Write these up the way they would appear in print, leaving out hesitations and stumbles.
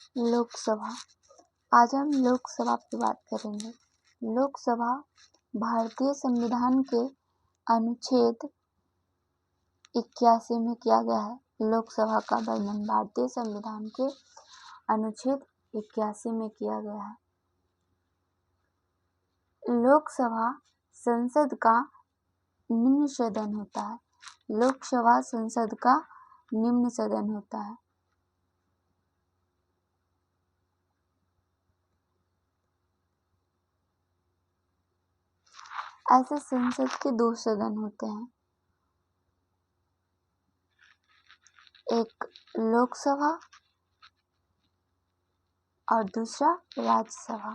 लोकसभा। आज हम लोकसभा पे बात करेंगे। लोकसभा भारतीय संविधान के अनुच्छेद 81 में किया गया है। लोकसभा का वर्णन भारतीय संविधान के अनुच्छेद 81 में किया गया है। लोकसभा संसद का निम्न सदन होता है। लोकसभा संसद का निम्न सदन होता है। ऐसे संसद के दो सदन होते हैं, एक लोकसभा और दूसरा राज्यसभा।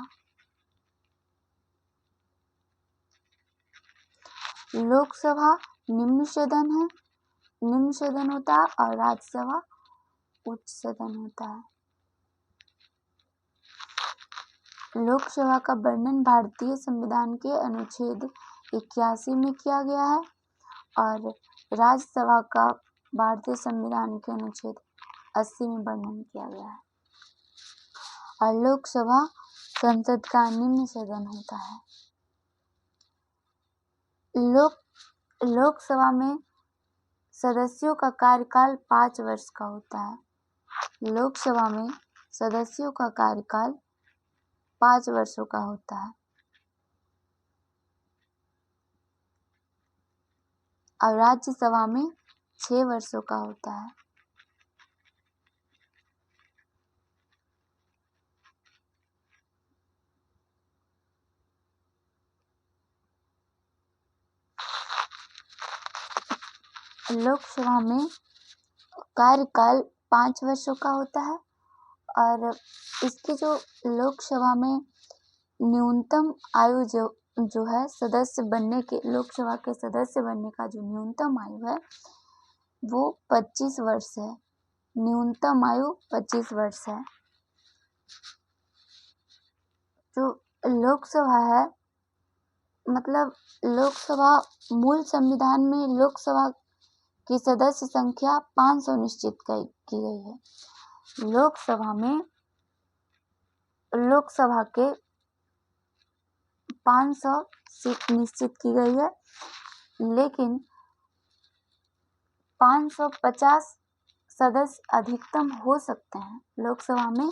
लोकसभा निम्न सदन होता है और राज्यसभा उच्च सदन होता है। लोकसभा का वर्णन भारतीय संविधान के अनुच्छेद 81 में किया गया है और राज्यसभा का भारतीय संविधान के अनुच्छेद 80 में वर्णन किया गया है। और लोकसभा संसद का निम्न सदन होता है। लोकसभा में सदस्यों का कार्यकाल 5 वर्ष का होता है। लोकसभा में सदस्यों का कार्यकाल 5 वर्षों का होता है और राज्यसभा में 6 वर्षों का होता है। लोकसभा में कार्यकाल 5 वर्षों का होता है और इसकी जो लोकसभा में न्यूनतम आयु जो है सदस्य बनने के, लोकसभा के सदस्य बनने का जो न्यूनतम आयु है वो 25 वर्ष है। न्यूनतम आयु 25 वर्ष है। जो लोकसभा है, मतलब लोकसभा मूल संविधान में लोकसभा की सदस्य संख्या 500 निश्चित की गई है। लोकसभा के 500 सीट निश्चित की गई है, लेकिन 550 सदस्य अधिकतम हो सकते हैं। लोकसभा में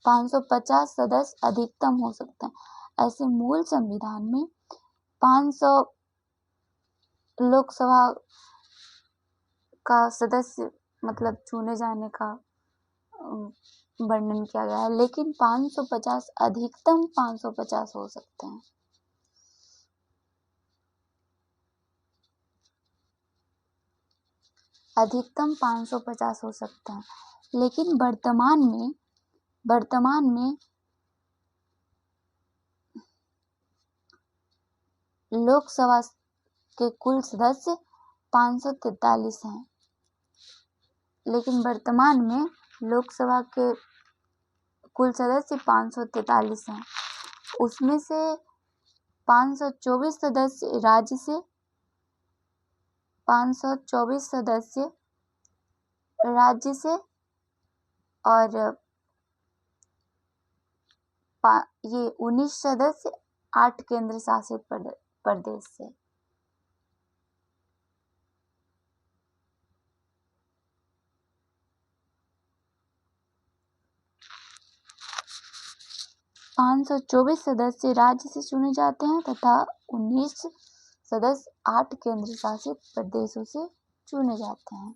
550 सदस्य अधिकतम हो सकते हैं। ऐसे मूल संविधान में 500 लोकसभा का सदस्य मतलब चुने जाने का वर्णन किया गया है, लेकिन 550 अधिकतम 550 हो सकते हैं। अधिकतम 550 हो सकते हैं, लेकिन वर्तमान में लोकसभा के कुल सदस्य 543 हैं। लेकिन वर्तमान में लोकसभा के कुल सदस्य 543 हैं। उसमें से 524 सदस्य राज्य से, 524 सदस्य राज्य से और ये 19 सदस्य 8 केंद्र शासित प्रदेश से। पाँच सौ 24 सदस्य राज्य से चुने जाते हैं तथा 19 सदस्य 8 केंद्र शासित प्रदेशों से चुने जाते हैं।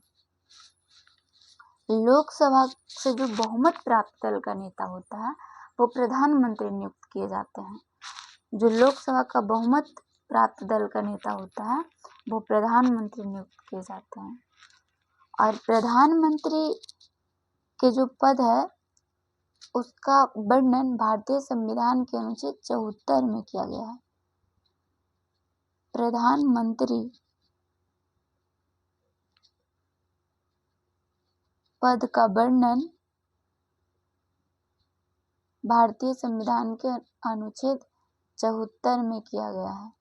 लोकसभा से जो बहुमत प्राप्त दल का नेता होता है वो प्रधानमंत्री नियुक्त किए जाते हैं। जो लोकसभा का बहुमत प्राप्त दल का नेता होता है वो प्रधानमंत्री नियुक्त किए जाते हैं। और प्रधानमंत्री के जो पद है उसका वर्णन भारतीय संविधान के अनुच्छेद 74 में किया गया है। प्रधानमंत्री पद का वर्णन भारतीय संविधान के अनुच्छेद 74 में किया गया है।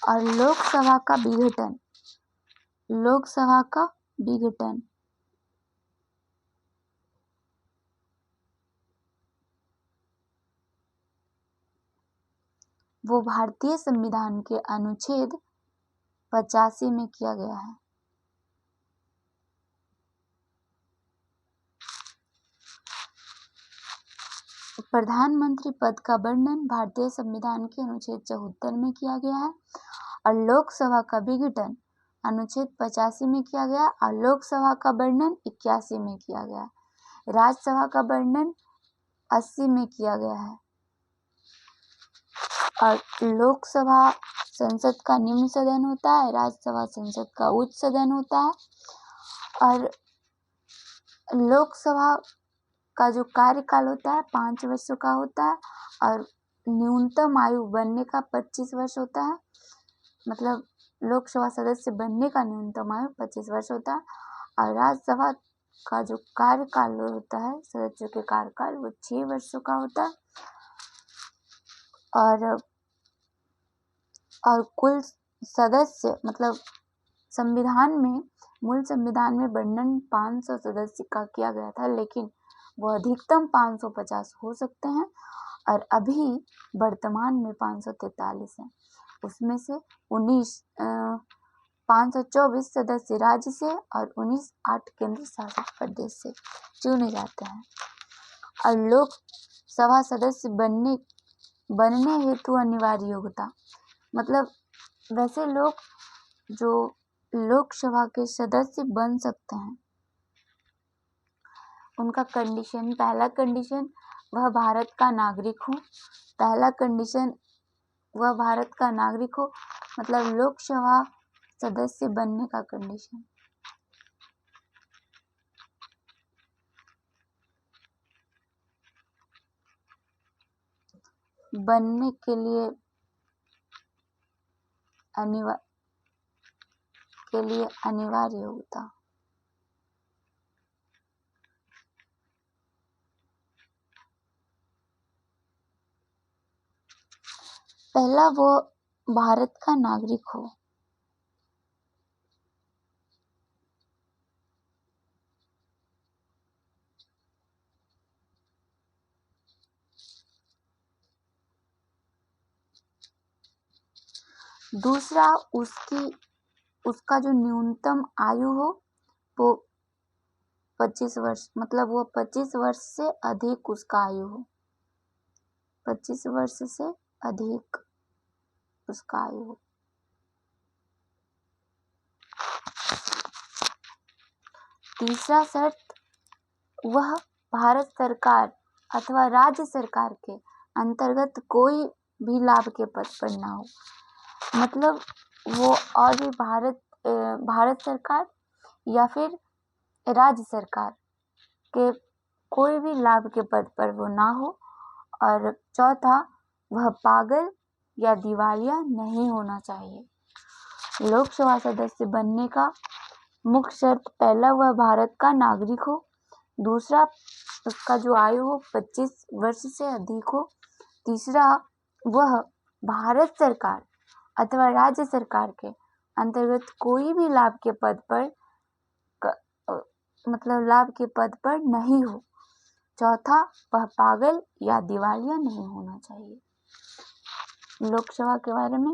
और लोकसभा का विघटन वो भारतीय संविधान के अनुच्छेद 85 में किया गया है। प्रधानमंत्री पद का वर्णन भारतीय संविधान के अनुच्छेद 74 में किया गया है और लोकसभा का विघटन अनुच्छेद 85 में किया गया और लोकसभा का वर्णन 81 में किया गया। राज्यसभा का वर्णन 80 में किया गया है और लोकसभा संसद का निम्न सदन होता है, राज्यसभा संसद का उच्च सदन होता है और लोकसभा का जो कार्यकाल होता है 5 वर्षों का होता है और न्यूनतम आयु बनने का 25 वर्ष होता है। मतलब लोकसभा सदस्य बनने का न्यूनतम आयु 25 वर्ष होता है और राज्यसभा का जो कार्यकाल होता है, सदस्यों के कार्यकाल, वो 6 वर्षों का होता है और कुल सदस्य मतलब मूल संविधान में वर्णन 500 सदस्य का किया गया था, लेकिन वो अधिकतम 550 हो सकते हैं और अभी वर्तमान में 543 हैं। उसमें से 524 सदस्य राज्य से और 8 केंद्र शासित प्रदेश से चुने जाते हैं और लोकसभा सदस्य बनने हेतु अनिवार्य योग्यता, मतलब वैसे लोग जो लोकसभा के सदस्य बन सकते हैं उनका कंडीशन, पहला कंडीशन वह भारत का नागरिक हो। पहला कंडीशन वह भारत का नागरिक हो, मतलब लोकसभा सदस्य बनने का कंडीशन। बनने के लिए अनिवार्य योग्यता। पहला वो भारत का नागरिक हो। दूसरा उसका जो न्यूनतम आयु हो वो 25 वर्ष, मतलब वो 25 वर्ष से अधिक उसका आयु हो, 25 वर्ष से अधिक उसका आयु हो। तीसरा शर्त, वह भारत सरकार अथवा राज्य सरकार के अंतर्गत कोई भी लाभ के पद पर ना हो, मतलब वो और भी भारत सरकार या फिर राज्य सरकार के कोई भी लाभ के पद पर वो ना हो। और चौथा, वह पागल या दिवालिया नहीं होना चाहिए। लोकसभा सदस्य बनने का मुख्य शर्त, पहला वह भारत का नागरिक हो, दूसरा उसका जो आयु हो 25 वर्ष से अधिक हो, तीसरा वह भारत सरकार अथवा राज्य सरकार के अंतर्गत कोई भी लाभ के पद पर नहीं हो, चौथा वह पागल या दिवालिया नहीं होना चाहिए। लोकसभा के बारे में